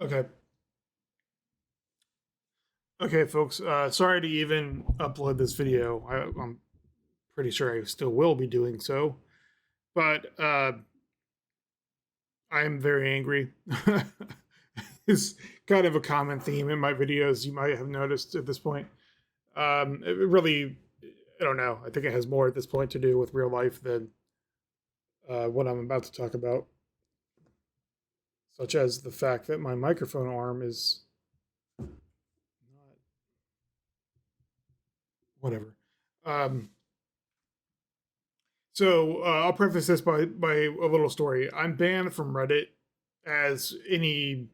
Okay. Okay, folks. Sorry to even upload this video. I'm pretty sure I still will be doing so, but I'm very angry. It's kind of a common theme in my videos. You might have noticed at this point. It really, I don't know. I think it has more at this point to do with real life than what I'm about to talk about, such as the fact that my microphone arm is not whatever. Um, So I'll preface this by a little story. I'm banned from Reddit, as any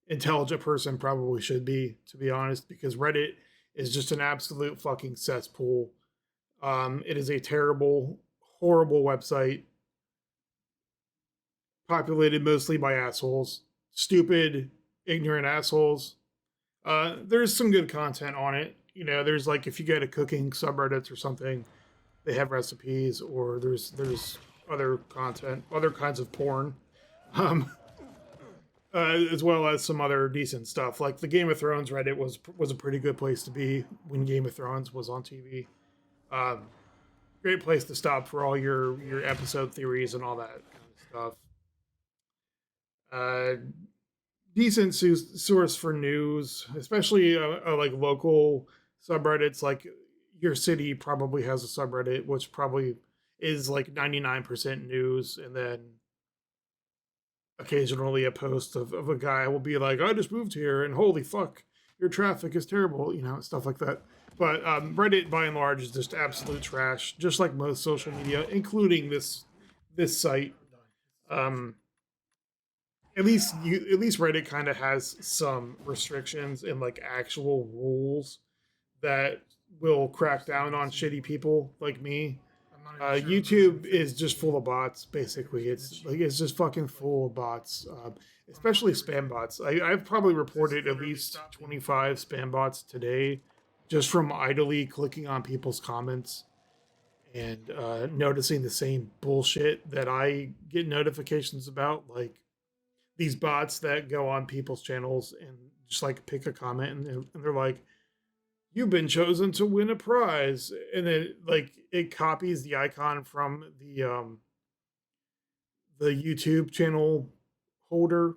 intelligent person probably should be, to be honest, because Reddit is just an absolute fucking cesspool. It is a terrible, horrible website populated mostly by assholes, stupid, ignorant assholes. There's some good content on it. You know, there's like if you go to cooking subreddits or something, they have recipes, or there's other content, other kinds of porn, um, as well as some other decent stuff. Like the Game of Thrones Reddit was a pretty good place to be when Game of Thrones was on TV. Um, Great place to stop for all your episode theories and all that kind of stuff. Uh, Decent source for news, especially like local subreddits. Like your city probably has a subreddit, which probably is like 99% news, and then occasionally a post of a guy will be like, I just moved here and holy fuck, your traffic is terrible, you know, stuff like that. But Reddit by and large is just absolute trash, just like most social media, including this site. Um, at least Reddit kind of has some restrictions and like actual rules that will crack down on shitty people like me. YouTube is just full of bots. Basically, it's just fucking full of bots, especially spam bots. I've probably reported at least 25 spam bots today, just from idly clicking on people's comments and noticing the same bullshit that I get notifications about, like these bots that go on people's channels and just like pick a comment and they're like, you've been chosen to win a prize, and then like it copies the icon from the YouTube channel holder,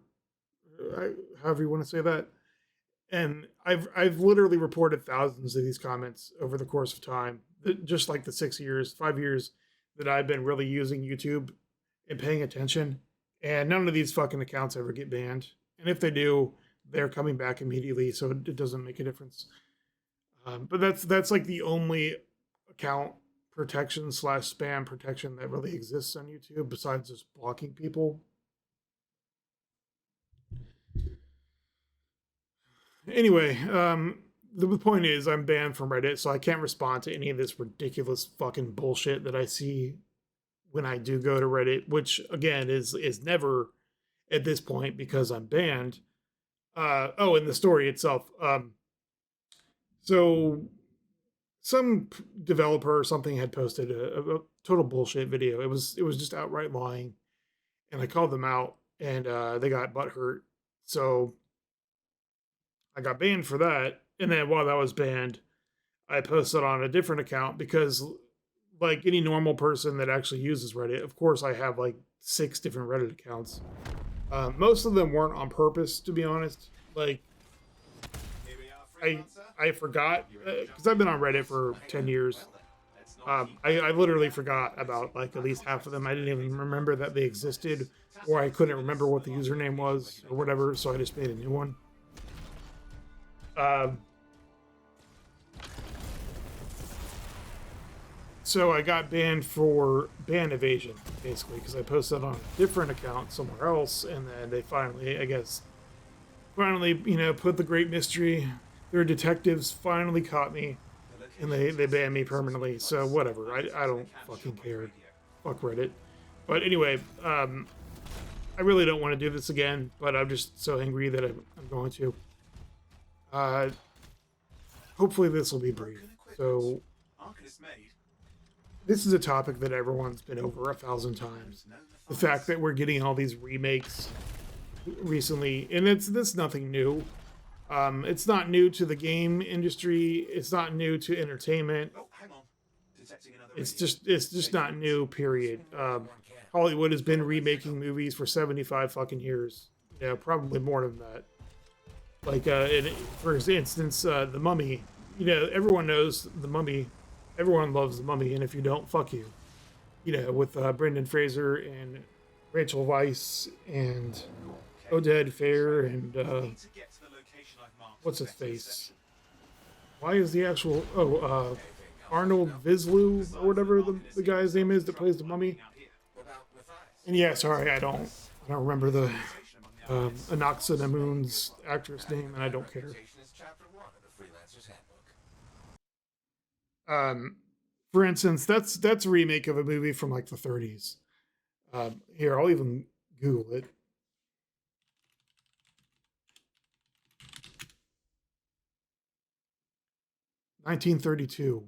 however you want to say that. And I've literally reported thousands of these comments over the course of time, just like the 6 years 5 years that I've been really using YouTube and paying attention, and none of these fucking accounts ever get banned, and if they do, they're coming back immediately, so it doesn't make a difference. But that's like the only account protection slash spam protection that really exists on YouTube, besides just blocking people. Anyway, the point is I'm banned from Reddit, so I can't respond to any of this ridiculous fucking bullshit that I see when I do go to Reddit, which again is never at this point because I'm banned. Oh, and the story itself. So some developer or something had posted a total bullshit video. It was just outright lying, and I called them out, and they got butthurt. So I got banned for that. And then while that was banned, I posted on a different account because, like any normal person that actually uses Reddit, of course I have like 6 different Reddit accounts. Most of them weren't on purpose, to be honest. Like I forgot because I've been on Reddit for 10 years. I literally forgot about like at least half of them. I didn't even remember that they existed, or I couldn't remember what the username was or whatever, so I just made a new one. Um, so I got banned for ban evasion, basically, because I posted on a different account somewhere else, and then they finally, I guess, put the great mystery. Their detectives finally caught me, and they banned me permanently. So whatever, I don't fucking care. Fuck Reddit. But anyway, I really don't want to do this again, but I'm just so angry that I'm going to. Hopefully this will be brief. So this is a topic that everyone's been over 1,000 times. The fact that we're getting all these remakes recently, and that's nothing new. It's not new to the game industry. It's not new to entertainment. It's just not new. Period. Hollywood has been remaking movies for 75 fucking years. Yeah, probably more than that. Like, for instance, The Mummy. You know, everyone knows The Mummy. Everyone loves The Mummy, and if you don't, fuck you. You know, with Brendan Fraser and Rachel Weisz and Oded Fair and what's his face? Why is the actual Arnold Vislu or whatever the guy's name is that plays the Mummy? And yeah, sorry, I don't remember the Anaxa Namun's actress name, and I don't care. For instance, that's a remake of a movie from like the 30s. Here, I'll even Google it. (1932).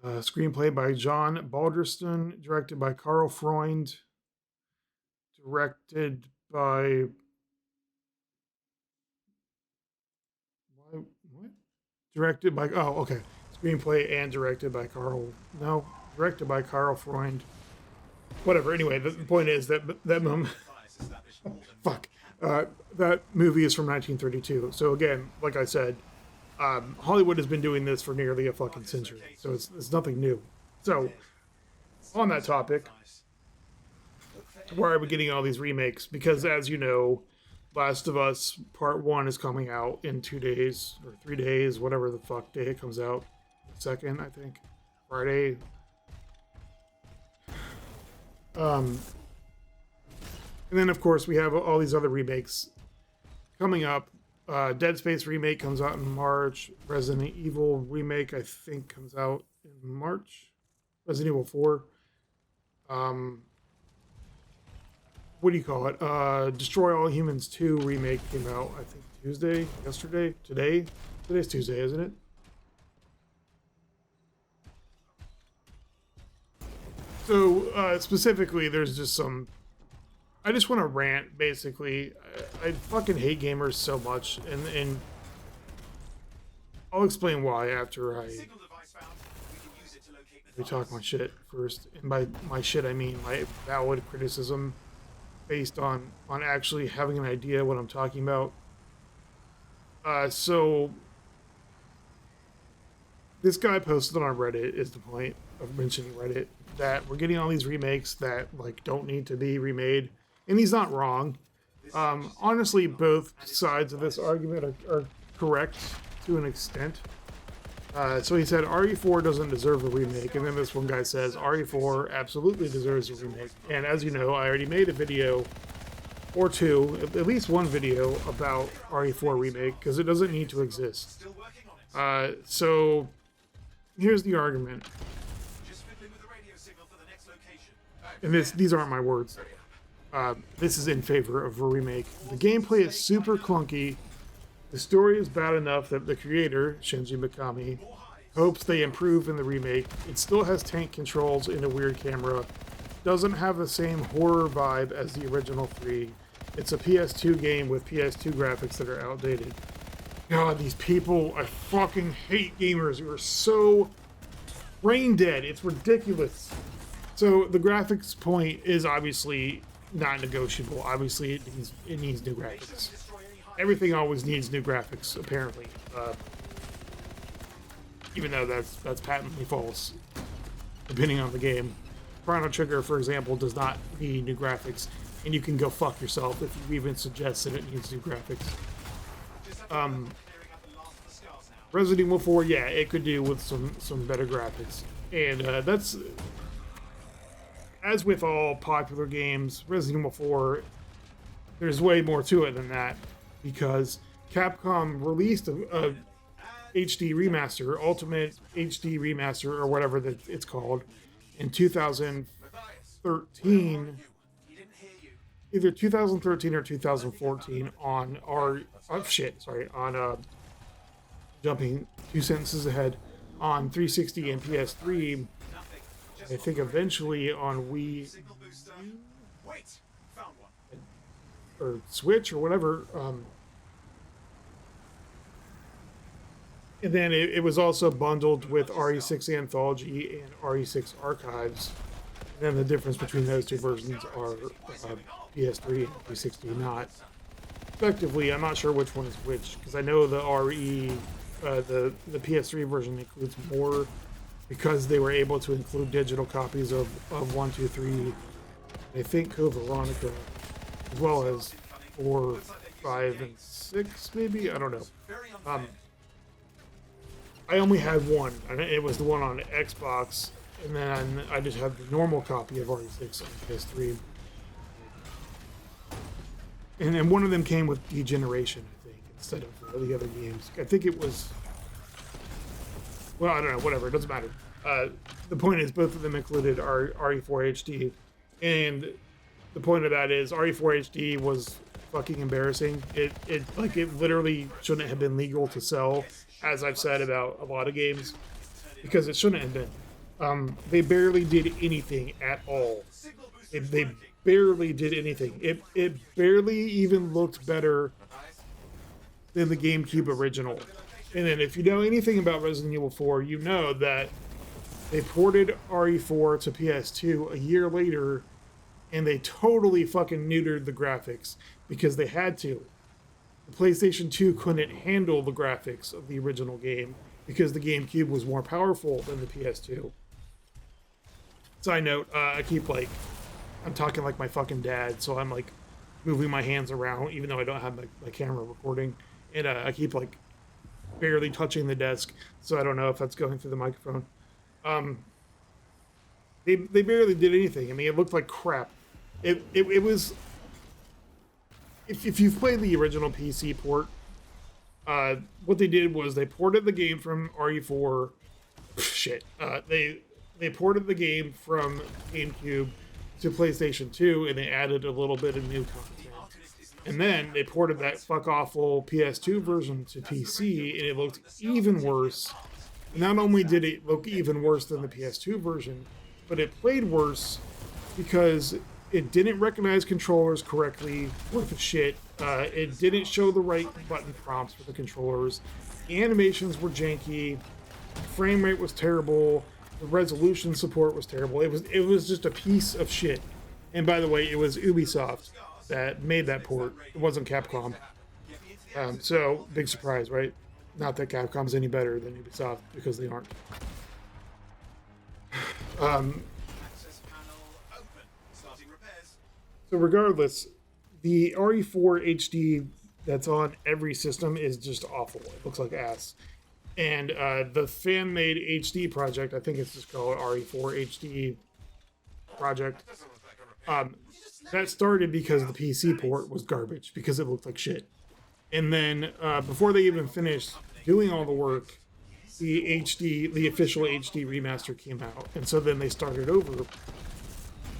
Screenplay by John Balderston, directed by Carl Freund, directed by what? Directed by screenplay and directed by directed by Carl Freund. Whatever. Anyway, the point is that that movie is from 1932. So again, like I said, Hollywood has been doing this for nearly a fucking century, so it's nothing new. So, on that topic, why are we getting all these remakes? Because, as you know, Last of Us Part 1 is coming out in 2 days, or 3 days, whatever the fuck day it comes out. 2nd, I think. Friday. And then, of course, we have all these other remakes coming up. Dead Space remake comes out in March. Resident Evil remake, I think, comes out in March. Resident Evil 4. What do you call it? Destroy All Humans 2 remake came out, I think, today. Today's Tuesday, isn't it? So, specifically, there's just some... I just want to rant, basically. I fucking hate gamers so much, and I'll explain why after I talk my shit first. And by my shit, I mean my valid criticism based on actually having an idea what I'm talking about. So, this guy posted on Reddit, is the point of mentioning Reddit, that we're getting all these remakes that, like, don't need to be remade. And he's not wrong. Honestly, both sides of this argument are correct to an extent. So he said RE4 doesn't deserve a remake, and then this one guy says RE4 absolutely deserves a remake. And as you know, I already made a video or two, at least one video about RE4 remake, because it doesn't need to exist. So here's the argument. And these aren't my words. This is in favor of a remake. The gameplay is super clunky. The story is bad enough that the creator, Shinji Mikami, hopes they improve in the remake. It still has tank controls and a weird camera. Doesn't have the same horror vibe as the original 3. It's a PS2 game with PS2 graphics that are outdated. God, these people, I fucking hate gamers who are so brain dead. It's ridiculous. So the graphics point is obviously not negotiable. Obviously, it needs new graphics. Everything always needs new graphics, apparently. Even though that's patently false, depending on the game. Chrono Trigger, for example, does not need new graphics, and you can go fuck yourself if you even suggest that it needs new graphics. Resident Evil 4, yeah, it could do with some better graphics, and that's. As with all popular games, Resident Evil 4, there's way more to it than that, because Capcom released a HD remaster, Ultimate HD remaster, or whatever that it's called, in 2013, either 2013 or 2014, on jumping 2 sentences ahead, on 360 and PS3. I think eventually on Wii. or Switch or whatever. And then it was also bundled with RE6 Anthology and RE6 Archives. And then the difference between those two versions are PS3 and 360, not effectively. I'm not sure which one is which, because I know the the PS3 version includes more because they were able to include digital copies of 1, 2, 3, I think Code Veronica, as well as 4, 5, and 6, maybe? I don't know. I only had one, and it was the one on Xbox, and then I just had the normal copy of RE6 on PS3. And then one of them came with Degeneration, I think, instead of the other games. I think it was... Well, I don't know, whatever, it doesn't matter. The point is, both of them included RE4 HD, and the point of that is RE4 HD was fucking embarrassing. It literally shouldn't have been legal to sell, as I've said about a lot of games, because it shouldn't have been. They barely did anything at all. They barely did anything. It barely even looked better than the GameCube original. And then if you know anything about Resident Evil 4, you know that they ported RE4 to PS2 a year later, and they totally fucking neutered the graphics because they had to. The PlayStation 2 couldn't handle the graphics of the original game because the GameCube was more powerful than the PS2. Side note, I'm talking like my fucking dad, so I'm like moving my hands around even though I don't have my camera recording, and I keep like barely touching the desk, so I don't know if that's going through the microphone. They barely did anything. I mean, it looked like crap. It was... If you've played the original PC port, what they did was they ported the game from RE4... They ported the game from GameCube to PlayStation 2, and they added a little bit of new content. And then they ported that fuck-awful PS2 version to PC, and it looked even worse. Not only did it look even worse than the PS2 version, but it played worse because it didn't recognize controllers correctly, worth of shit. It didn't show the right button prompts for the controllers. The animations were janky. The frame rate was terrible. The resolution support was terrible. It was just a piece of shit. And by the way, it was Ubisoft that made that port. It wasn't Capcom. So, big surprise, right? Not that Capcom's any better than Ubisoft, because they aren't. So regardless, the RE4 HD that's on every system is just awful. It looks like ass. And the fan-made HD project, I think it's just called RE4 HD Project, that started because the PC port was garbage, because it looked like shit. And then before they even finished doing all the work, the official HD remaster came out. And so then they started over.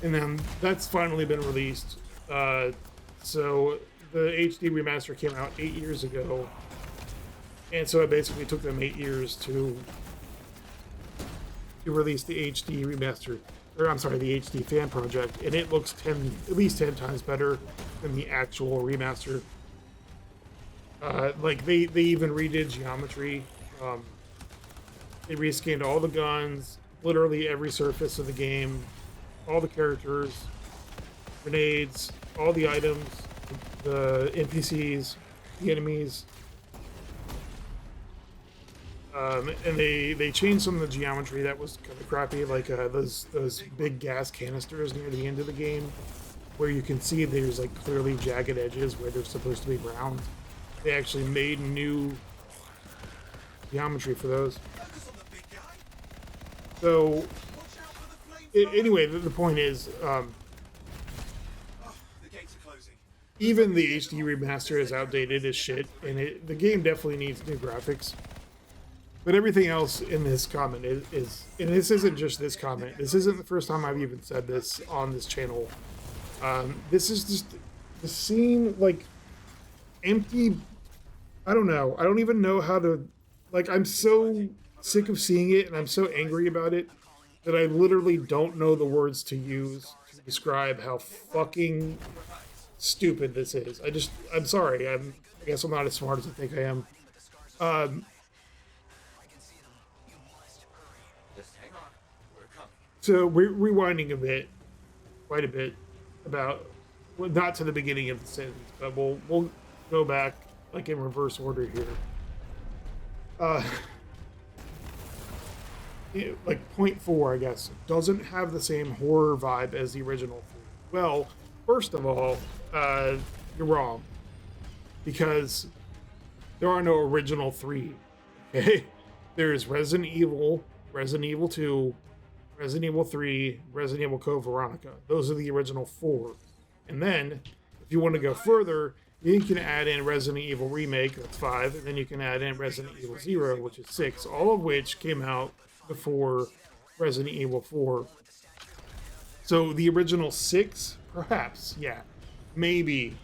And then that's finally been released. So the HD remaster came out 8 years ago. And so it basically took them 8 years to release the HD remaster, or I'm sorry, the HD fan project, and it looks at least 10 times better than the actual remaster. Like they even redid geometry. They rescanned all the guns, literally every surface of the game, all the characters, grenades, all the items, the NPCs, the enemies. And they changed some of the geometry that was kind of crappy, like those big gas canisters near the end of the game, where you can see there's like clearly jagged edges where they're supposed to be round. They actually made new geometry for those. So anyway, the point is, even the HD remaster is outdated as shit, and the game definitely needs new graphics. But everything else in this comment is, and this isn't just this comment, this isn't the first time I've even said this on this channel. This is just the scene, like, empty. I don't know. I don't even know how to, like, I'm so sick of seeing it, and I'm so angry about it, that I literally don't know the words to use to describe how fucking stupid this is. I'm sorry. I guess I'm not as smart as I think I am. So we're rewinding a bit, quite a bit, about, well, not to the beginning of the sentence, but we'll go back like in reverse order here. Like point 4, I guess, doesn't have the same horror vibe as the original 3. Well, first of all, you're wrong, because there are no original 3. Okay, there's Resident Evil, Resident Evil 2, Resident Evil 3, Resident Evil Code Veronica. Those are the original 4. And then, if you want to go further, you can add in Resident Evil Remake, that's 5, and then you can add in Resident Evil 0, which is 6, all of which came out before Resident Evil 4. So the original 6, perhaps, yeah, maybe.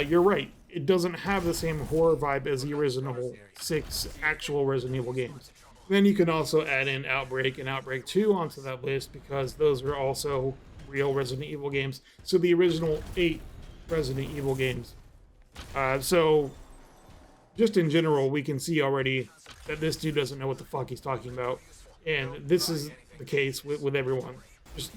You're right. It doesn't have the same horror vibe as the original 6 actual Resident Evil games. Then you can also add in Outbreak and Outbreak 2 onto that list, because those are also real Resident Evil games. So the original 8 Resident Evil games. So just in general, we can see already that this dude doesn't know what the fuck he's talking about. And this is the case with everyone. Just,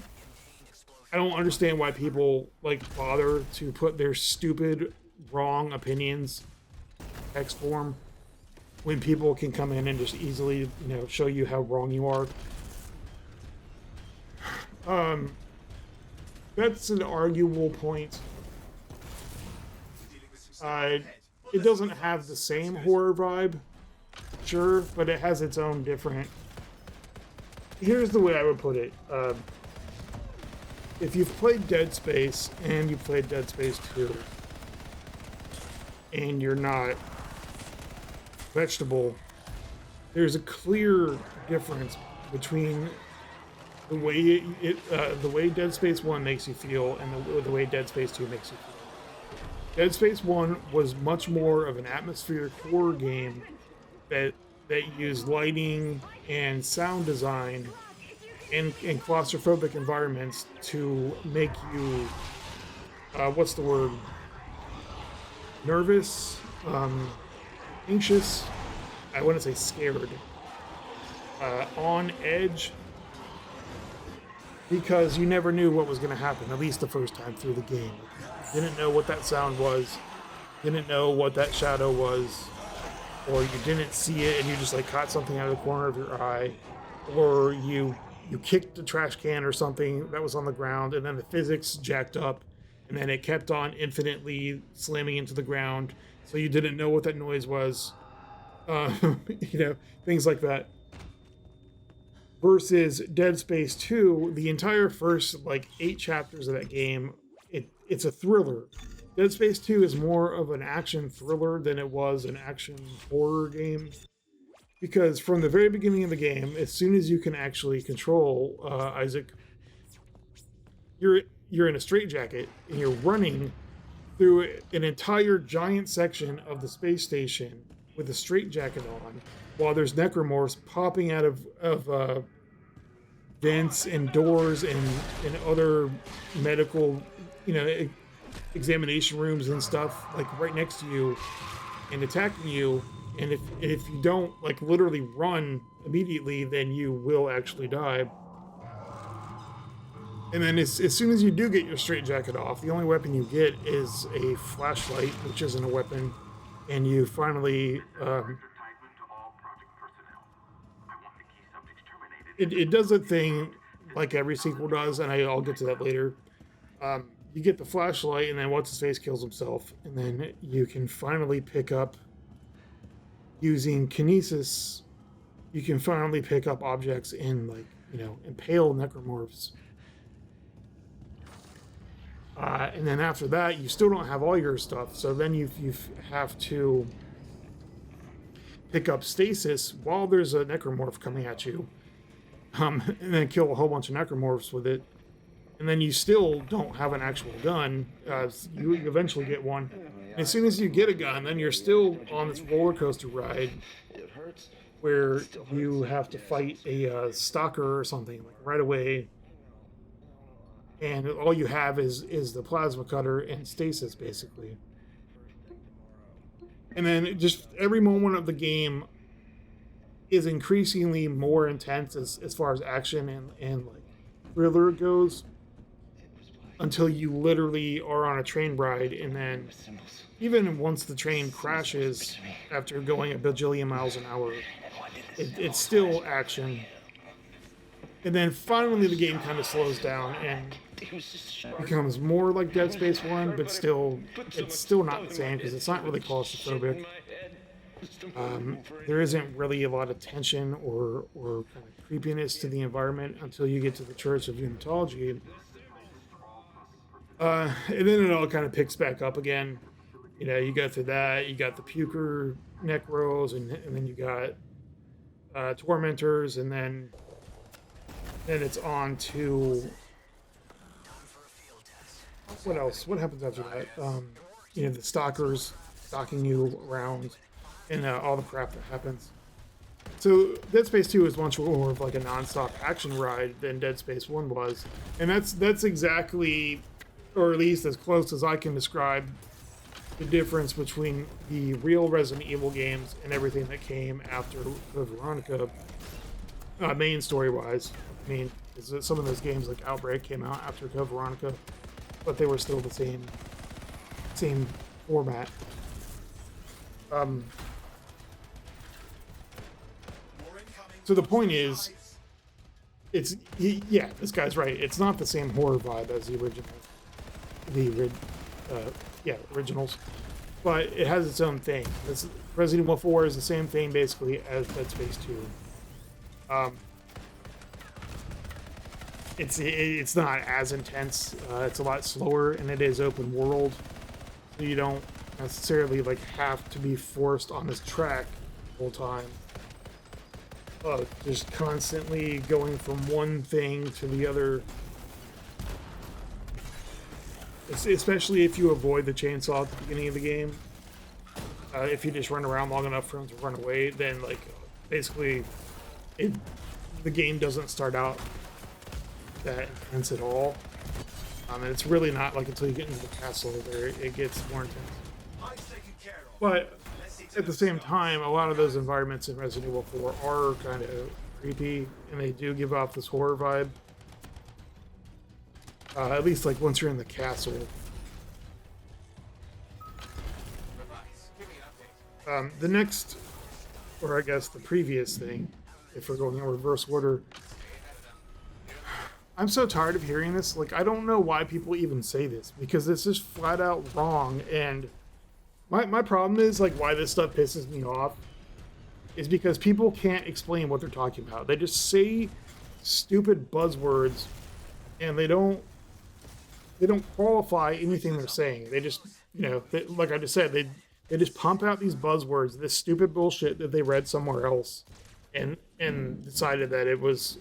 I don't understand why people like bother to put their stupid, wrong opinions in text form when people can come in and just easily, show you how wrong you are. That's an arguable point. It doesn't have the same horror vibe, sure, but it has its own different. Here's the way I would put it. If you've played Dead Space and you played Dead Space 2, and you're not vegetable, there's a clear difference between the way the way Dead Space 1 makes you feel and the way Dead Space 2 makes you feel. Dead Space 1 was much more of an atmospheric horror game that used lighting and sound design and claustrophobic environments to make you what's the word? Nervous, anxious, I wouldn't say scared, on edge, because you never knew what was going to happen, at least the first time through the game. You didn't know what that sound was, didn't know what that shadow was, or you didn't see it and you just like caught something out of the corner of your eye, or you kicked a trash can or something that was on the ground and then the physics jacked up and then it kept on infinitely slamming into the ground, so you didn't know what that noise was. Things like that. Versus Dead Space 2, the entire first 8 chapters of that game, it's a thriller. Dead Space 2 is more of an action thriller than it was an action horror game. Because from the very beginning of the game, as soon as you can actually control Isaac, you're in a straitjacket and you're running through an entire giant section of the space station with a straitjacket on, while there's necromorphs popping out of vents and doors and other medical, examination rooms and stuff right next to you and attacking you. And if you don't literally run immediately, then you will actually die. And then as soon as you do get your straitjacket off, the only weapon you get is a flashlight, which isn't a weapon, and you finally it does a thing like every sequel does, and I'll get to that later. You get the flashlight, and then what's-his-face kills himself, and then you can finally pick up, using kinesis, you can finally pick up objects and impale necromorphs. And then after that, you still don't have all your stuff, so then you have to pick up stasis while there's a necromorph coming at you, and then kill a whole bunch of necromorphs with it. And then you still don't have an actual gun. You eventually get one. And as soon as you get a gun, then you're still on this roller coaster ride where you have to fight a stalker or something right away. and all you have is the plasma cutter and stasis, basically. And then just every moment of the game is increasingly more intense as far as action and like thriller goes, until you literally are on a train ride, and then even once the train crashes after going a bajillion miles an hour, it's still action. And then finally the game kind of slows down and becomes more like Dead Space 1, but still, it's still not the same because it's not really claustrophobic. There isn't really a lot of tension or kind of creepiness to the environment until you get to the Church of Unitology. And then it all kind of picks back up again. You know, you go through that, you got the Puker Necros, and then you got Tormentors, and then it's on to... What else? What happens after that? You know, the Stalkers stalking you around, and all the crap that happens. So Dead Space 2 is much more of like a non-stop action ride than Dead Space 1 was. And that's exactly, or at least as close as I can describe, the difference between the real Resident Evil games and everything that came after Code Veronica, main story-wise. I mean, some of those games like Outbreak came out after Code Veronica, but they were still the same format. So the point is, yeah, this guy's right. It's not the same horror vibe as the originals, but it has its own thing. Resident Evil 4 is the same thing basically as Dead Space 2. It's not as intense. It's a lot slower, and it is open world, so you don't necessarily like have to be forced on this track the whole time. Just constantly going from one thing to the other. Especially if you avoid the chainsaw at the beginning of the game. If you just run around long enough for him to run away, then like basically the game doesn't start out that intense at all. And it's really not like until you get into the castle where it gets more intense. But at the same time, a lot of those environments in Resident Evil 4 are kind of creepy, and they do give off this horror vibe. At least like once you're in the castle. The next, or I guess the previous thing, if we're going in reverse order, I'm so tired of hearing this. Like, I don't know why people even say this, because this is flat out wrong. And my problem is, like, why this stuff pisses me off is because people can't explain what they're talking about. They just say stupid buzzwords, and they don't qualify anything they're saying. They just, you know, like I just said, they just pump out these buzzwords, this stupid bullshit that they read somewhere else, and decided that it was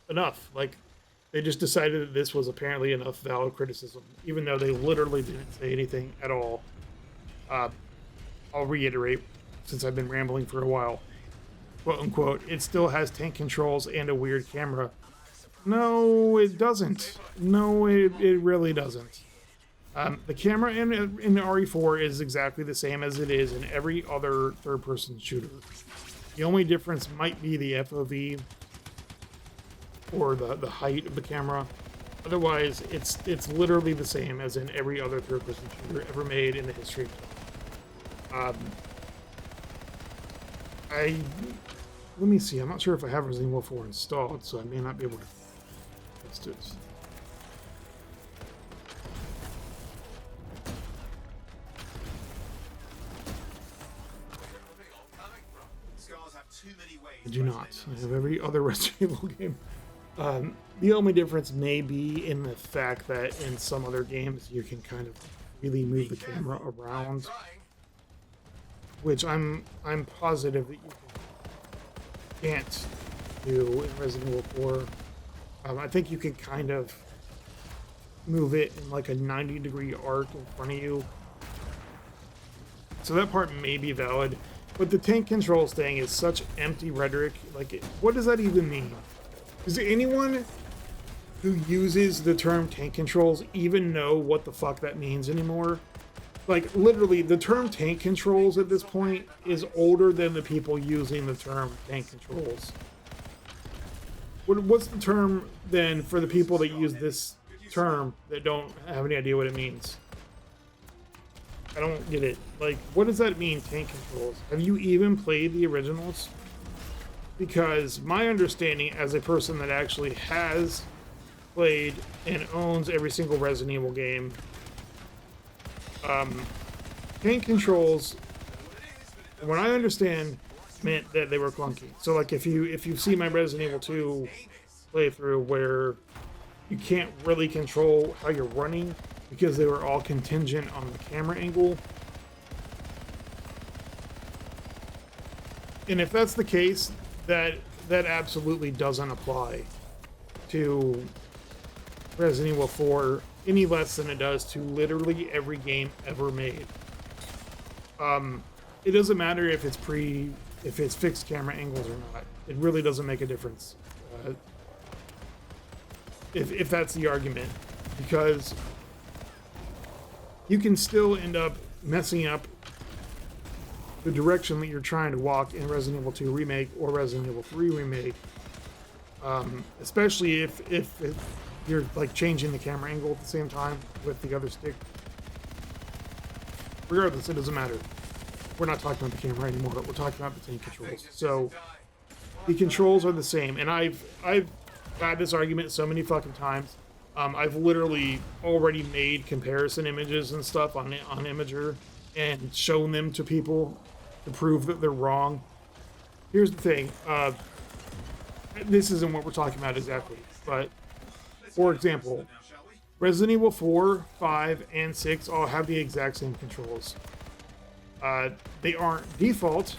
enough. Like, they just decided that this was apparently enough valid criticism, even though they literally didn't say anything at all. I'll reiterate, since I've been rambling for a while, quote unquote, it still has tank controls and a weird camera. No, it doesn't. No, it really doesn't. The camera in the RE4 is exactly the same as it is in every other third-person shooter. The only difference might be the FOV or the height of the camera. Otherwise, it's literally the same as in every other third-person shooter ever made in the history of time. Let me see. I'm not sure if I have Resident Evil 4 installed, so I may not be able to. Let's do this. I do not. I have every other Resident Evil game. The only difference may be in the fact that in some other games you can kind of really move the camera around, which I'm positive that you can't do in Resident Evil 4. I think you can kind of move it in like a 90-degree arc in front of you. So that part may be valid. But the tank controls thing is such empty rhetoric. Like, what does that even mean? Does anyone who uses the term tank controls even know what the fuck that means anymore. Like, literally, the term tank controls at this point is older than the people using the term tank controls. What's the term, then, for the people that use this term that don't have any idea what it means? I don't get it. Like, what does that mean, tank controls? Have you even played the originals? Because my understanding as a person that actually has played and owns every single Resident Evil game, tank controls, when I understand, meant that they were clunky. So like if you see my Resident Evil 2 playthrough where you can't really control how you're running because they were all contingent on the camera angle. And if that's the case, that absolutely doesn't apply to Resident Evil 4 any less than it does to literally every game ever made. It doesn't matter if it's fixed camera angles or not. It really doesn't make a difference. If that's the argument, because you can still end up messing up the direction that you're trying to walk in Resident Evil 2 Remake or Resident Evil 3 Remake, especially if you're like changing the camera angle at the same time with the other stick. Regardless, it doesn't matter. We're not talking about the camera anymore. We're talking about the tank controls. So the controls are the same, and I've had this argument so many fucking times. I've literally already made comparison images and stuff on Imager and shown them to people to prove that they're wrong. Here's the thing. This isn't what we're talking about exactly, but for example, Resident Evil 4, 5, and 6 all have the exact same controls. They aren't default,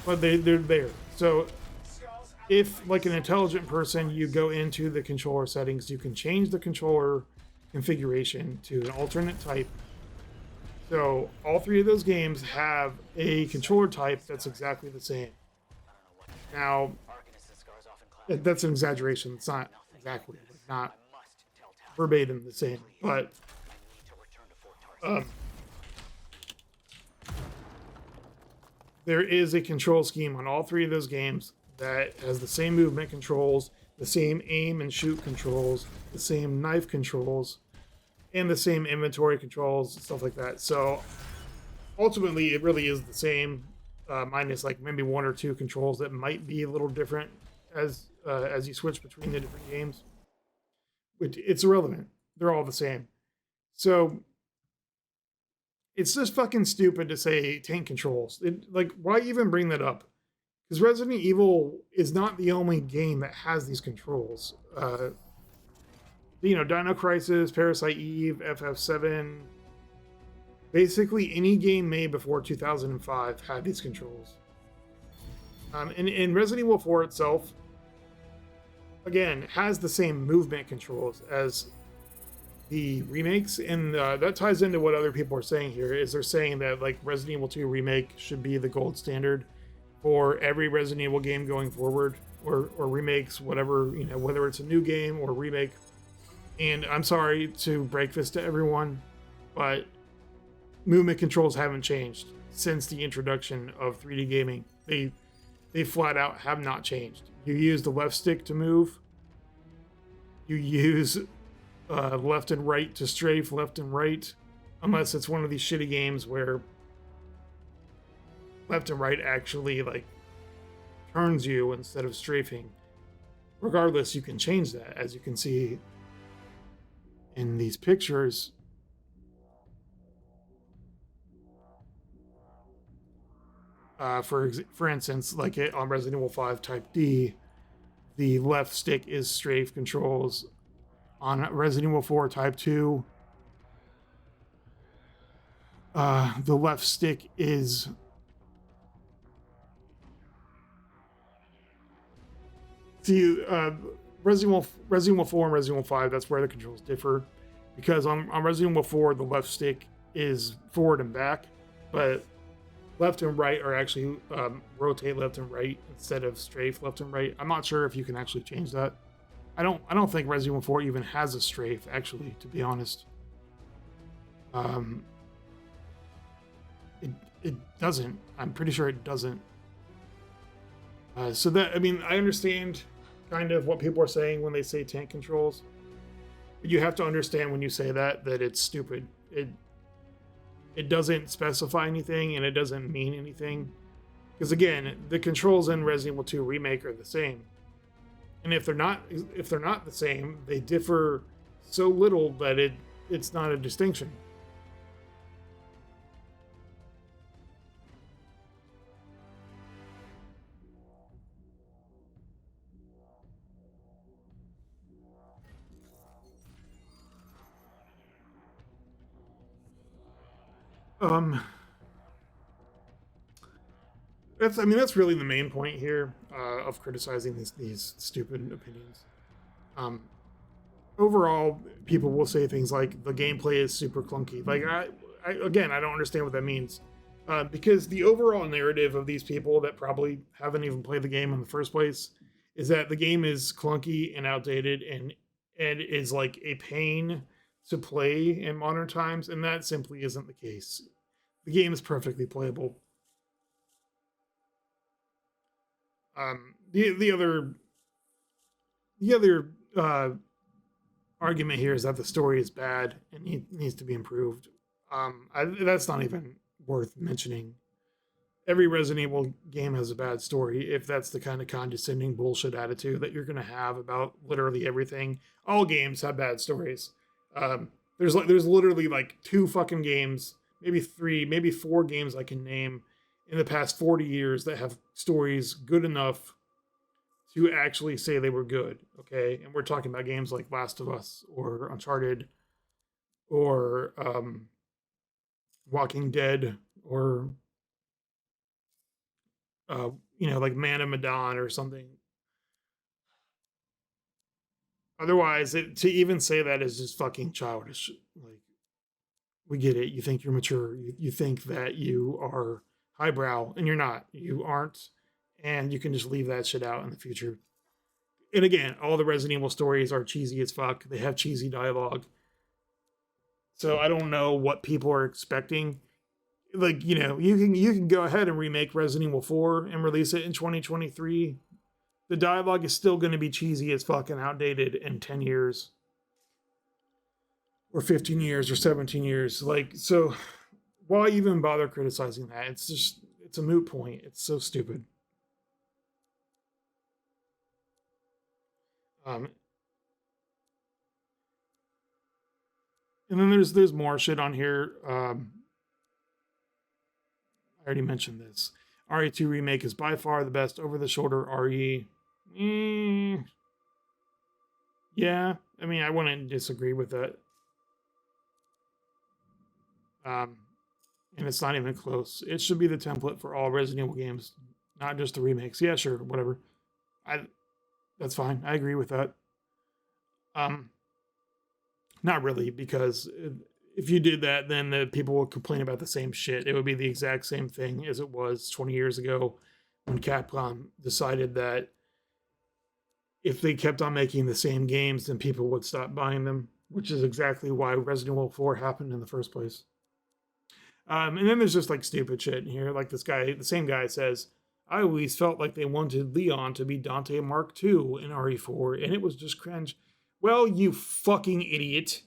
but they're there. So if, like an intelligent person, you go into the controller settings, you can change the controller configuration to an alternate type. So all three of those games have a controller type that's exactly the same. Now, that's an exaggeration. It's not exactly, not verbatim the same, but there is a control scheme on all three of those games that has the same movement controls, the same aim and shoot controls, the same knife controls, and the same inventory controls, stuff like that. So ultimately, it really is the same, minus like maybe one or two controls that might be a little different as you switch between the different games. Which it's irrelevant. They're all the same. So it's just fucking stupid to say tank controls. Like, why even bring that up? Because Resident Evil is not the only game that has these controls. Dino Crisis, Parasite Eve, FF7, basically any game made before 2005 had these controls. And Resident Evil 4 itself, again, has the same movement controls as the remakes, and that ties into what other people are saying here. Is they're saying that like Resident Evil 2 Remake should be the gold standard for every Resident Evil game going forward, or remakes, whatever, whether it's a new game or remake. And I'm sorry to break this to everyone, but movement controls haven't changed since the introduction of 3D gaming. They flat out have not changed. You use the left stick to move. You use left and right to strafe left and right, unless it's one of these shitty games where left and right actually like turns you instead of strafing. Regardless, you can change that, as you can see in these pictures. For instance, like on Resident Evil 5 Type D, the left stick is strafe controls. On Resident Evil 4 Type 2, the left stick is Resident Evil 4 and Resident Evil 5, that's where the controls differ. Because on Resident Evil 4, the left stick is forward and back, but left and right are actually rotate left and right instead of strafe left and right. I'm not sure if you can actually change that. I don't think Resident Evil 4 even has a strafe, actually, to be honest. It doesn't. I'm pretty sure it doesn't. So that, I mean, I understand kind of what people are saying when they say tank controls. But you have to understand when you say that it's stupid. It doesn't specify anything and it doesn't mean anything. Because again, the controls in Resident Evil 2 Remake are the same. And if they're not the same, they differ so little that it's not a distinction. That's really the main point here of criticizing these stupid opinions. Overall, people will say things like the gameplay is super clunky. Like I don't understand what that means, because the overall narrative of these people that probably haven't even played the game in the first place is that the game is clunky and outdated and is like a pain to play in modern times, and that simply isn't the case. The game is perfectly playable. The other argument here is that the story is bad and needs to be improved. That's not even worth mentioning. Every Resident Evil game has a bad story. If that's the kind of condescending bullshit attitude that you're going to have about literally everything, all games have bad stories. There's literally like 2 fucking games, maybe 3, maybe 4 games I can name in the past 40 years that have stories good enough to actually say they were good, okay? And we're talking about games like Last of Us or Uncharted or Walking Dead or like Man of Medan or something. Otherwise, to even say that is just fucking childish. Like, we get it. You think you're mature. You think that you are highbrow, and you're not. You aren't, and you can just leave that shit out in the future. And again, all the Resident Evil stories are cheesy as fuck. They have cheesy dialogue. So I don't know what people are expecting. Like, you can go ahead and remake Resident Evil 4 and release it in 2023. The dialogue is still going to be cheesy as fuck and outdated in 10 years. Or 15 years or 17 years. Like, so why even bother criticizing that? It's a moot point. It's so stupid. And then there's more shit on here. I already mentioned this. RE2 Remake is by far the best over-the-shoulder RE. Yeah, I mean, I wouldn't disagree with that. And it's not even close. It should be the template for all Resident Evil games, not just the remakes. Yeah, sure, whatever. That's fine. I agree with that. Not really, because if you did that, then the people would complain about the same shit. It would be the exact same thing as it was 20 years ago when Capcom decided that if they kept on making the same games, then people would stop buying them, which is exactly why Resident Evil 4 happened in the first place. And then there's just like stupid shit in here. Like this guy, the same guy says, I always felt like they wanted Leon to be Dante Mark II in RE4, and it was just cringe. Well, you fucking idiot.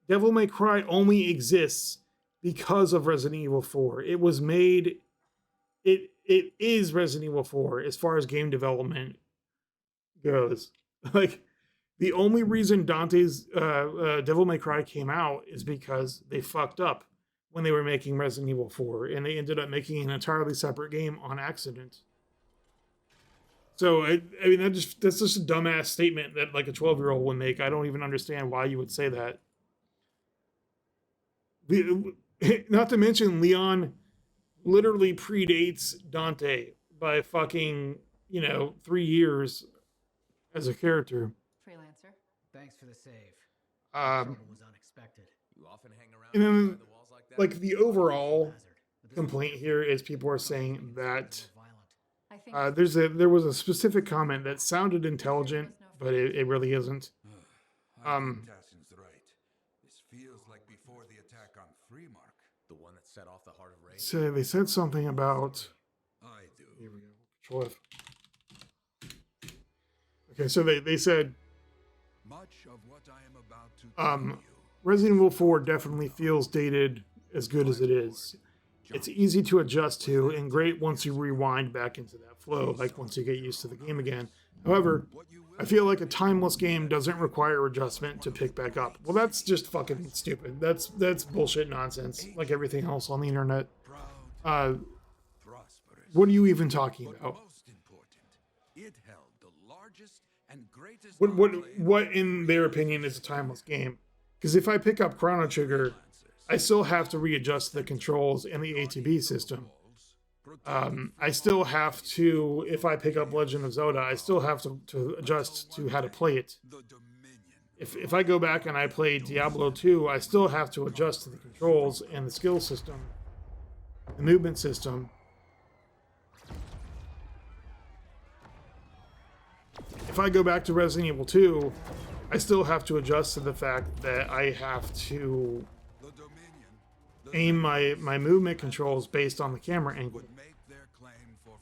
Devil May Cry only exists because of Resident Evil 4. It was made... It is Resident Evil 4 as far as game development goes. Like, the only reason Dante's Devil May Cry came out is because they fucked up when they were making Resident Evil 4, and they ended up making an entirely separate game on accident. So, I mean, that's just a dumbass statement that, like, a 12-year-old would make. I don't even understand why you would say that. Not to mention, Leon literally predates Dante by fucking, 3 years as a character. Freelancer. Thanks for the save. Trouble was unexpected. You often hang around And then, inside the walls like that? like, the overall complaint here is people are saying that there was a specific comment that sounded intelligent, but it really isn't. I think Tassin's right. This feels like before the attack on Freemark. The one that set off the heart of Ray. So they said something about. I do. Here we go. Control F. Okay, so they said Much of what I am about to tell you. Resident Evil 4 definitely feels dated as good as it is. It's easy to adjust to and great once you rewind back into that flow, like once you get used to the game again. However, I feel like a timeless game doesn't require adjustment to pick back up. Well, that's just fucking stupid. That's bullshit nonsense, like everything else on the internet. What are you even talking about? Most important, it held the largest and greatest What in their opinion is a timeless game? Because if I pick up Chrono Trigger, I still have to readjust the controls and the ATB system. I still have to, if I pick up Legend of Zelda, I still have to adjust to how to play it. If I go back and I play Diablo 2, I still have to adjust to the controls and the skill system, the movement system. If I go back to Resident Evil 2, I still have to adjust to the fact that I have to aim my movement controls based on the camera angle.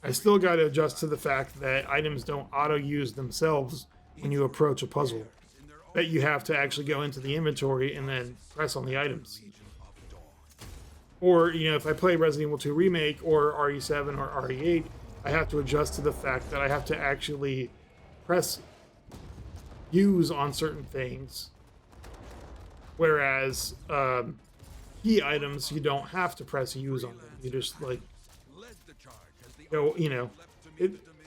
I still got to adjust to the fact that items don't auto-use themselves when you approach a puzzle. That you have to actually go into the inventory and then press on the items. Or, you know, if I play Resident Evil 2 Remake or RE7 or RE8, I have to adjust to the fact that I have to actually press use on certain things. Whereas, key items, you don't have to press use on them. You just, like,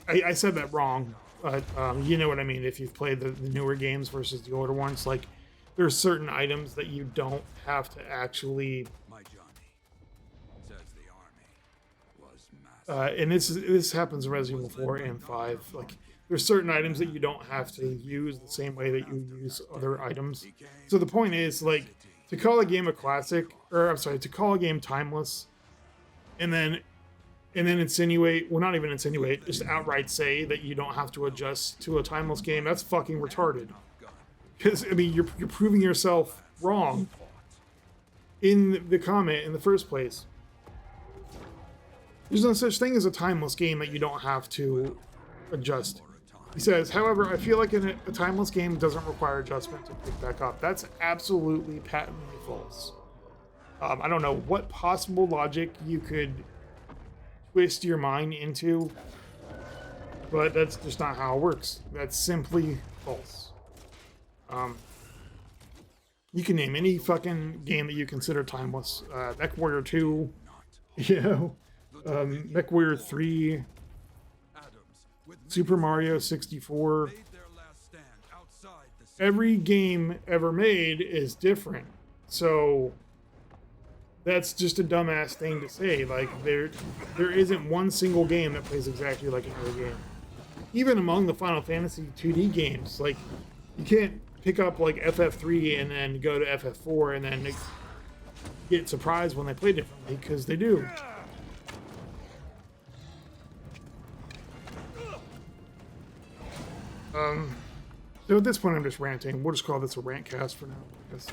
I said that wrong, but you know what I mean. If you've played the newer games versus the older ones, like, there's certain items that you don't have to actually... and this happens in Resident Evil 4 and 5. Like, there's certain items that you don't have to use the same way that you use other items. So the point is, like, to call a game a classic, or I'm sorry, to call a game timeless, and then insinuate, well, not even insinuate, just outright say that you don't have to adjust to a timeless game, that's fucking retarded. Because, I mean, you're proving yourself wrong in the comment in the first place. There's no such thing as a timeless game that you don't have to adjust. He says, however, I feel like a timeless game doesn't require adjustment to pick back up. That's absolutely patently false. I don't know what possible logic you could twist your mind into, but that's just not how it works. That's simply false. You can name any fucking game that you consider timeless. MechWarrior 2, you know, MechWarrior 3, Super Mario 64. Every game ever made is different. So that's just a dumbass thing to say. Like, there isn't one single game that plays exactly like another game. Even among the Final Fantasy 2D games, like, you can't pick up like FF3 and then go to FF4 and then get surprised when they play differently, because they do. So at this point I'm just ranting. We'll just call this a rant cast for now, I guess.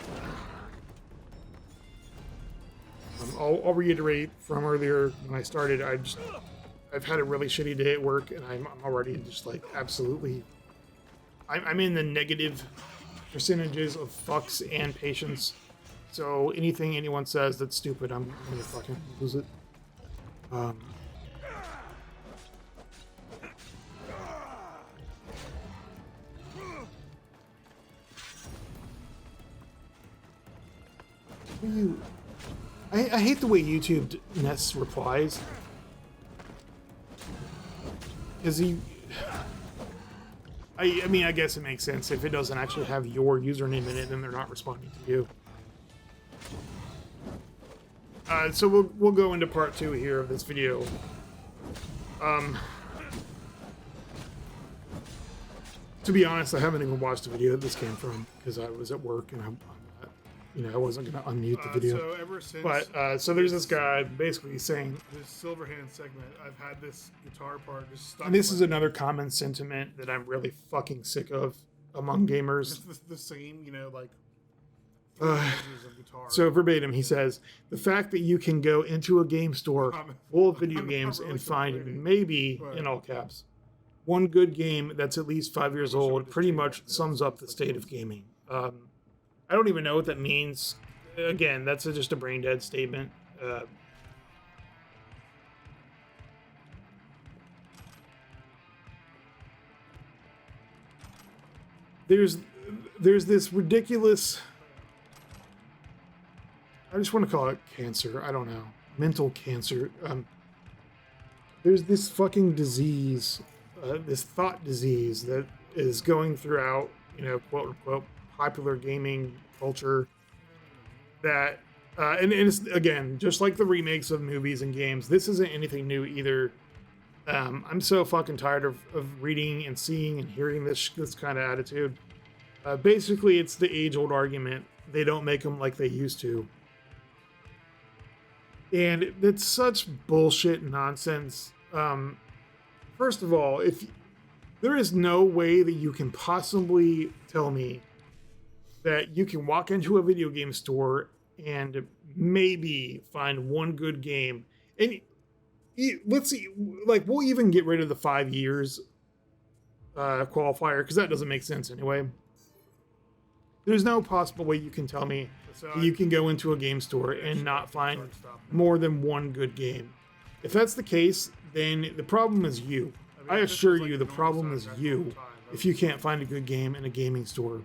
I'll reiterate from earlier when I started. I've had a really shitty day at work, and I'm already just like absolutely. I'm in the negative percentages of fucks and patience. So anything anyone says that's stupid, I'm gonna fucking lose it. I hate the way YouTube nests replies. Because I mean, I guess it makes sense. If it doesn't actually have your username in it, then they're not responding to you. So we'll go into part 2 here of this video. To be honest, I haven't even watched the video that this came from because I was at work and I wasn't going to unmute the video. So ever since, but so there's this guy basically saying, this Silverhand segment, I've had this guitar part just stuck. and this is another common sentiment that I'm really fucking sick of. among gamers. It's the same, like Uh, measures of guitar. So verbatim, he says, the fact that you can go into a game store full of video games and find maybe, in all caps, one good game that's at least 5 years old pretty much sums up the state of gaming. I don't even know what that means. Again, that's just a brain dead statement. There's this ridiculous, I just want to call it cancer. I don't know. Mental cancer. There's this fucking disease, this thought disease that is going throughout, quote unquote, popular gaming culture. That, and it's, again, just like the remakes of movies and games, this isn't anything new either. I'm so fucking tired of reading and seeing and hearing this kind of attitude. Basically, it's the age-old argument. They don't make them like they used to. And it's such bullshit nonsense. First of all, if there is no way that you can possibly tell me that you can walk into a video game store and maybe find one good game, and let's see, like, we'll even get rid of the 5 years qualifier, because that doesn't make sense anyway. There's no possible way you can tell me you can go into a game store and not find more than one good game. If that's the case, then the problem is you. I assure you, the problem is you if you can't find a good game in a gaming store.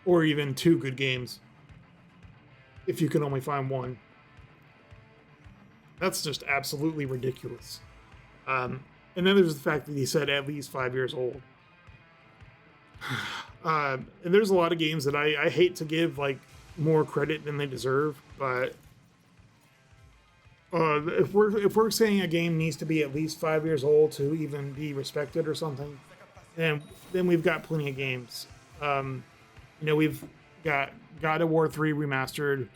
Or even two good games if you can only find one. That's just absolutely ridiculous. And then there's the fact that he said at least 5 years old. And there's a lot of games that I hate to give like more credit than they deserve, but if we're saying a game needs to be at least 5 years old to even be respected or something, then we've got plenty of games. We've got God of War 3 remastered,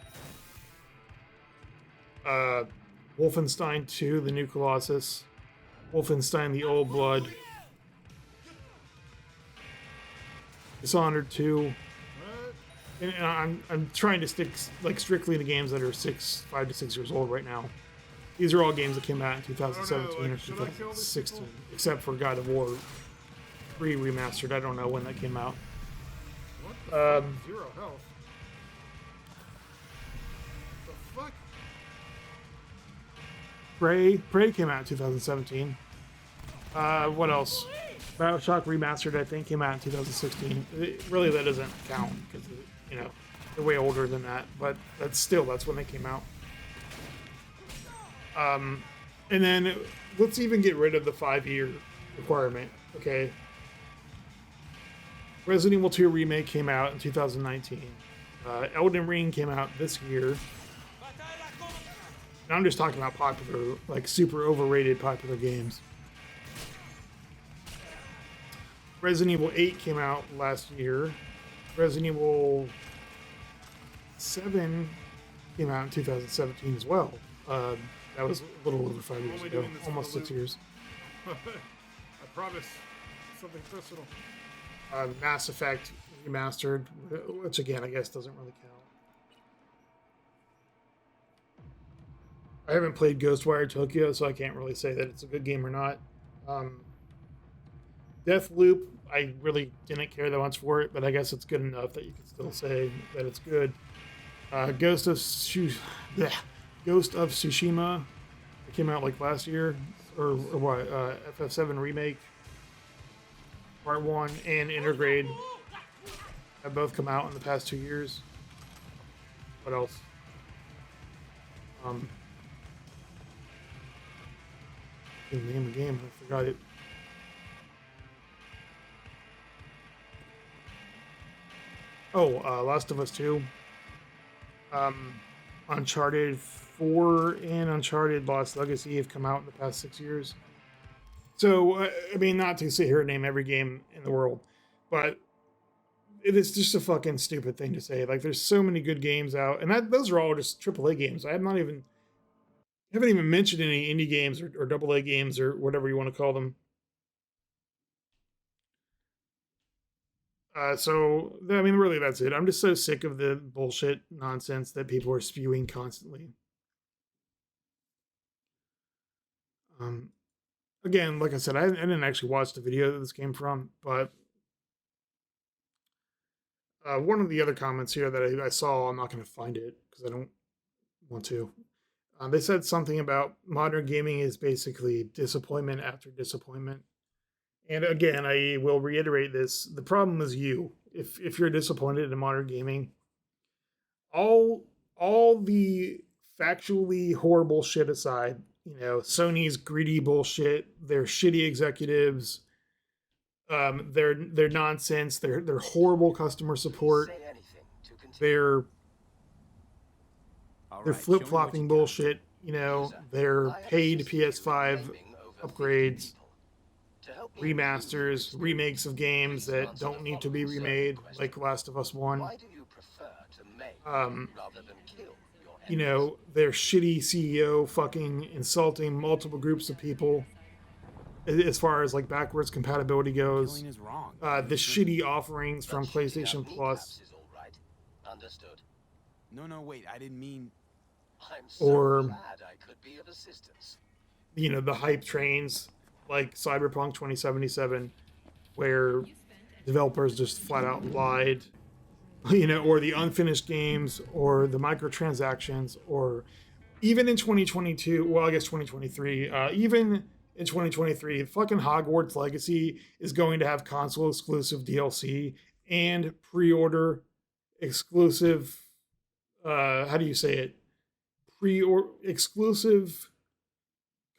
Wolfenstein 2, the New Colossus, Wolfenstein the Old Blood, Dishonored 2. And I'm trying to stick like strictly to games that are 5 to 6 years old right now. These are all games that came out in 2017 or 2016, except for God of War 3 remastered. I don't know when that came out. Zero health. The fuck? Prey came out in 2017. What else? BioShock Remastered, I think, came out in 2016. Really, that doesn't count because, they're way older than that. But that's when they came out. And then let's even get rid of the 5-year requirement, okay? Resident Evil 2 Remake came out in 2019. Elden Ring came out this year. And I'm just talking about popular, like super overrated popular games. Resident Evil 8 came out last year. Resident Evil 7 came out in 2017 as well. That was a little over 5 years ago, almost 6 years. I promise. Something personal. Mass Effect Remastered, which again, I guess doesn't really count. I haven't played Ghostwire Tokyo, so I can't really say that it's a good game or not. Deathloop, I really didn't care that much for it, but I guess it's good enough that you can still say that it's good. Ghost of Tsushima, it came out like last year, or what? FF7 Remake, Part 1 and Intergrade have both come out in the past 2 years. What else? The name of the game, I forgot it. Last of Us 2. Uncharted 4 and Uncharted Lost Legacy have come out in the past 6 years. So, not to sit here and name every game in the world, but it is just a fucking stupid thing to say. Like, there's so many good games out, and those are all just AAA games. I haven't even mentioned any indie games or AA games or whatever you want to call them. So I mean, really, that's it. I'm just so sick of the bullshit nonsense that people are spewing constantly. Again, like I said, I didn't actually watch the video that this came from, but one of the other comments here that I saw, I'm not going to find it because I don't want to. They said something about modern gaming is basically disappointment after disappointment. And again, I will reiterate this: the problem is you. If you're disappointed in modern gaming, all the factually horrible shit aside, Sony's greedy bullshit, their shitty executives, their nonsense, their horrible customer support, their flip flopping bullshit, their paid PS5 upgrades, remasters, remakes of games that don't need to be remade, like Last of Us 1. Their shitty CEO fucking insulting multiple groups of people as far as like backwards compatibility goes. The shitty offerings from PlayStation Plus. No, wait, I didn't mean. Or, the hype trains like Cyberpunk 2077, where developers just flat out lied, or the unfinished games, or the microtransactions, or even in 2022, well, I guess 2023, even in 2023, fucking Hogwarts Legacy is going to have console exclusive DLC and pre-order exclusive, how do you say it?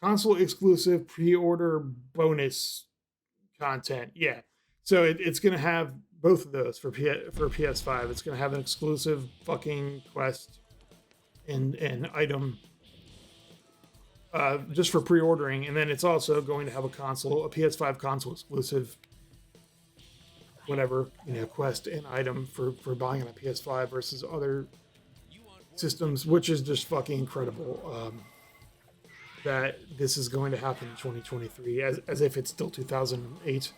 Console exclusive pre-order bonus content. Yeah. So it's going to have both of those for PS5. It's going to have an exclusive fucking quest and item just for pre-ordering, and then it's also going to have a PS5 console exclusive whatever, quest and item for buying on a PS5 versus other systems, which is just fucking incredible. That this is going to happen in 2023 as if it's still 2008.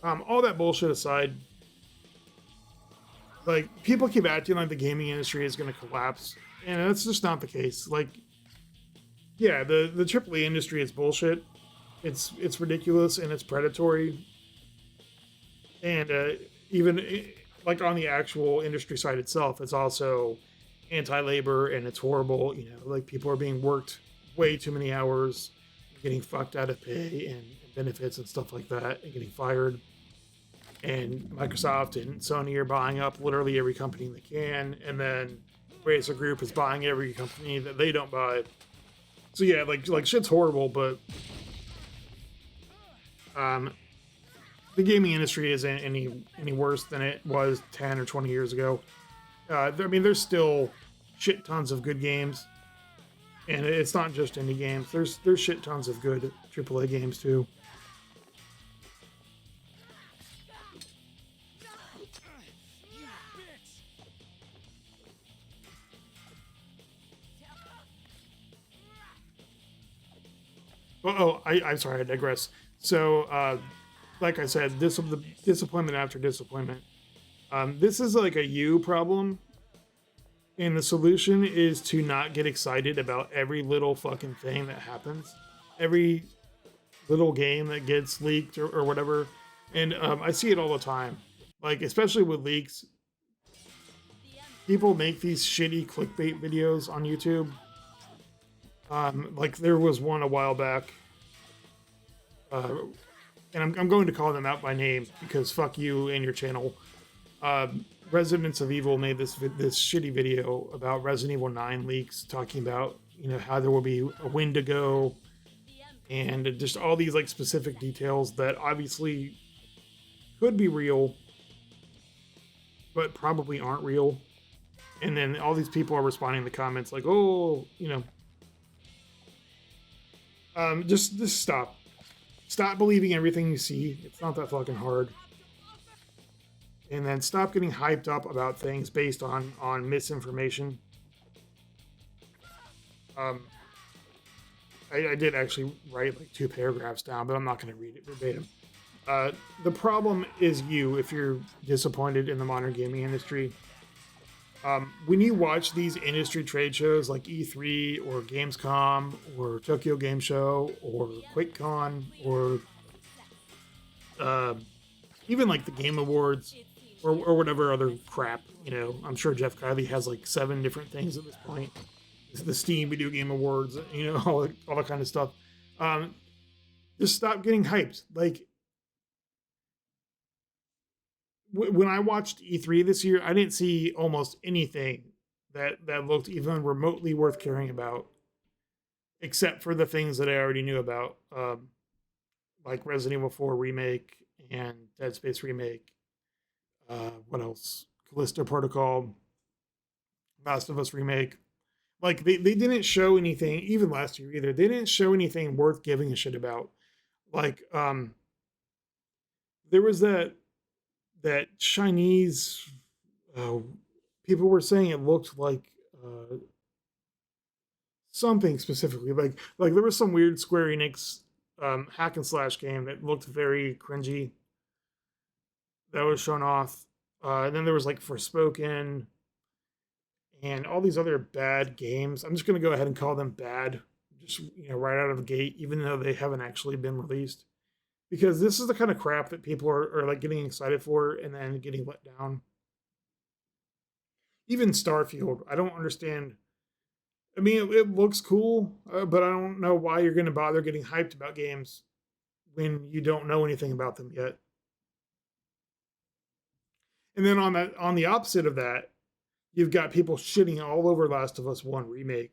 All that bullshit aside, like, people keep acting like the gaming industry is going to collapse, and that's just not the case. Like, yeah, the AAA industry is bullshit. It's ridiculous and it's predatory. And even like on the actual industry side itself, it's also anti-labor and it's horrible. Like, people are being worked way too many hours, getting fucked out of pay and benefits and stuff like that, and getting fired. And Microsoft and Sony are buying up literally every company they can, and then Razer Group is buying every company that they don't buy. So yeah, like shit's horrible, but the gaming industry isn't any worse than it was 10 or 20 years ago. I mean, there's still shit tons of good games, and it's not just indie games. There's shit tons of good AAA games too. I'm sorry, I digress. So, like I said, the disappointment after disappointment. This is like a you problem, and the solution is to not get excited about every little fucking thing that happens, every little game that gets leaked or whatever. And I see it all the time, like especially with leaks. People make these shitty clickbait videos on YouTube. Like there was one a while back, and I'm going to call them out by name because fuck you and your channel. Residents of Evil made this shitty video about Resident Evil 9 leaks, talking about how there will be a Wendigo and just all these like specific details that obviously could be real, but probably aren't real. And then all these people are responding in the comments like, oh, just stop. Stop believing everything you see. It's not that fucking hard. And then stop getting hyped up about things based on misinformation. I did actually write like 2 paragraphs down, but I'm not going to read it verbatim. The problem is you if you're disappointed in the modern gaming industry. When you watch these industry trade shows like E3 or Gamescom or Tokyo Game Show or QuakeCon or even like the Game Awards or whatever other crap, I'm sure Jeff Kiley has like 7 different things at this point. The Steam Video Game Awards, all that kind of stuff. Just stop getting hyped. Like, when I watched E3 this year, I didn't see almost anything that looked even remotely worth caring about, except for the things that I already knew about, like Resident Evil 4 Remake and Dead Space Remake. What else? Callisto Protocol, Last of Us Remake. Like, they didn't show anything, even last year either. They didn't show anything worth giving a shit about. Like, there was that Chinese, people were saying it looked like something specifically. Like there was some weird Square Enix hack and slash game that looked very cringy that was shown off. And then there was like Forspoken and all these other bad games. I'm just going to go ahead and call them bad, just right out of the gate, even though they haven't actually been released. Because this is the kind of crap that people are like getting excited for and then getting let down. Even Starfield, I don't understand. I mean, it looks cool, but I don't know why you're going to bother getting hyped about games when you don't know anything about them yet. And then on the opposite of that, you've got people shitting all over Last of Us 1 Remake,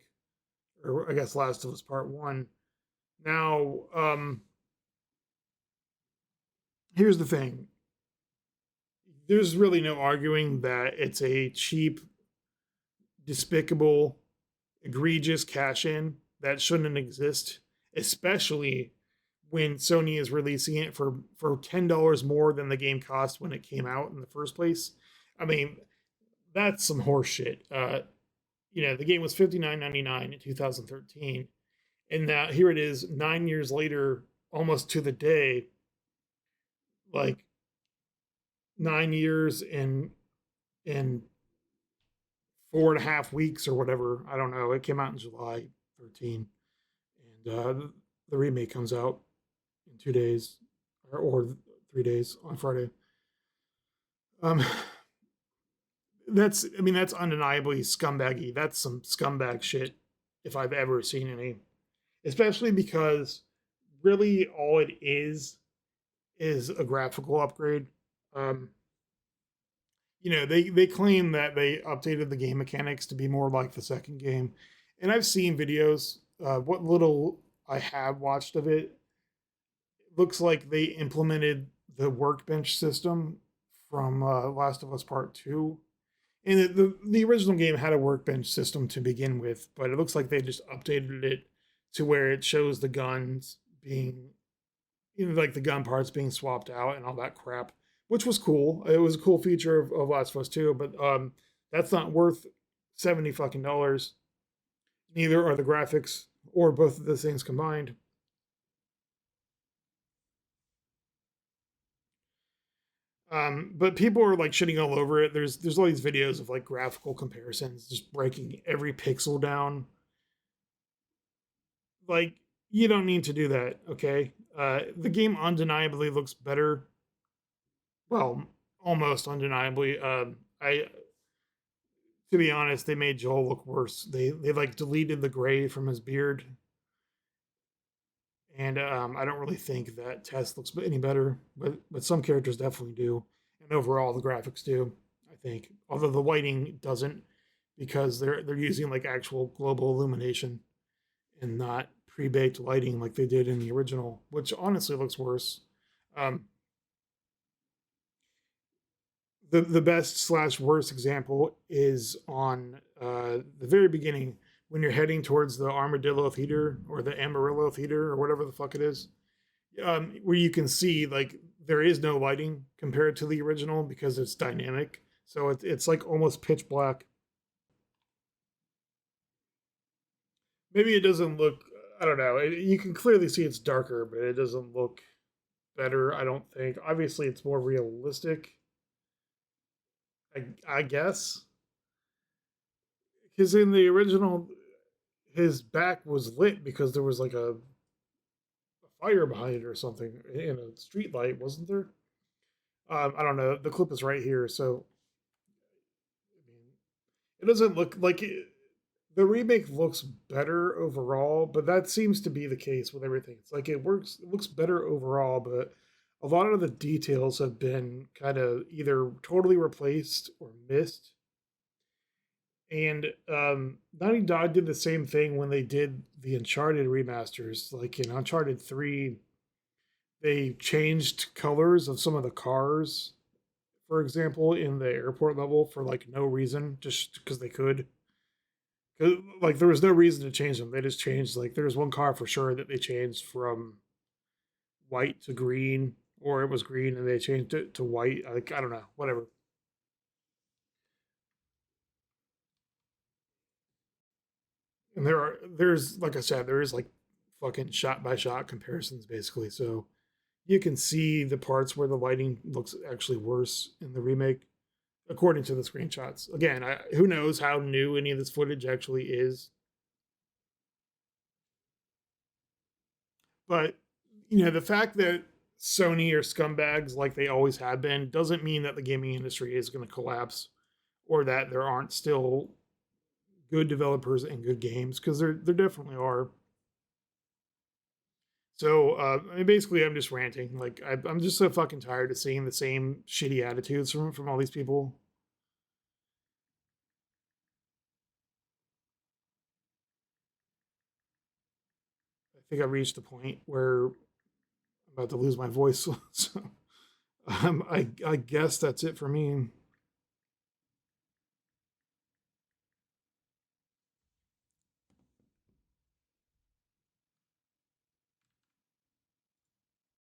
or I guess Last of Us Part 1. Now, here's the thing. There's really no arguing that it's a cheap, despicable, egregious cash-in that shouldn't exist, especially when Sony is releasing it for $10 more than the game cost when it came out in the first place. I mean, that's some horse shit. The game was $59.99 in 2013, and now here it is 9 years later, almost to the day, like 9 years and 4.5 weeks or whatever. I don't know. It came out in July 13, and the remake comes out in 2 days or 3 days on Friday. That's undeniably scumbaggy. That's some scumbag shit if I've ever seen any. Especially because really all it is a graphical upgrade. They claim that they updated the game mechanics to be more like the second game. And I've seen videos, what little I have watched of it, looks like they implemented the workbench system from Last of Us Part 2. And the original game had a workbench system to begin with, but it looks like they just updated it to where it shows the guns being, like the gun parts being swapped out and all that crap, which was cool. It was a cool feature of Last of Us 2, but that's not worth $70 fucking dollars. Neither are the graphics or both of the things combined. But people are like shitting all over it. There's all these videos of like graphical comparisons, just breaking every pixel down. Like, you don't need to do that, okay? The game undeniably looks better. Well, almost undeniably. To be honest, they made Joel look worse. They like deleted the gray from his beard. And I don't really think that Tess looks any better, but some characters definitely do. And overall, the graphics do, I think. Although the lighting doesn't, because they're using like actual global illumination and not pre-baked lighting like they did in the original, which honestly looks worse. The best / worst example is on the very beginning, when you're heading towards the Armadillo Theater or the Amarillo Theater or whatever the fuck it is, where you can see like there is no lighting compared to the original because it's dynamic. So it's like almost pitch black. Maybe it doesn't look, I don't know. You can clearly see it's darker, but it doesn't look better, I don't think. Obviously, it's more realistic. I guess. Because in the original, his back was lit because there was like a fire behind it or something in a street light, wasn't there? I don't know. The clip is right here, so I mean, it doesn't look like the remake looks better overall, but that seems to be the case with everything. It's like it looks better overall, but a lot of the details have been kind of either totally replaced or missed. And Naughty Dog did the same thing when they did the Uncharted remasters. Like in Uncharted 3, they changed colors of some of the cars, for example, in the airport level for like no reason, just because they could. Like there was no reason to change them. They just changed, like there was one car for sure that they changed from white to green, or it was green and they changed it to white. Like I don't know, whatever. And there's like I said, there is like fucking shot by shot comparisons basically. So you can see the parts where the lighting looks actually worse in the remake, according to the screenshots. Again, who knows how new any of this footage actually is. But, you know, the fact that Sony are scumbags like they always have been doesn't mean that the gaming industry is going to collapse or that there aren't still good developers and good games, because there definitely are. So, I mean, basically, I'm just ranting. Like, I'm just so fucking tired of seeing the same shitty attitudes from all these people. I think I reached the point where I'm about to lose my voice. So, I guess that's it for me.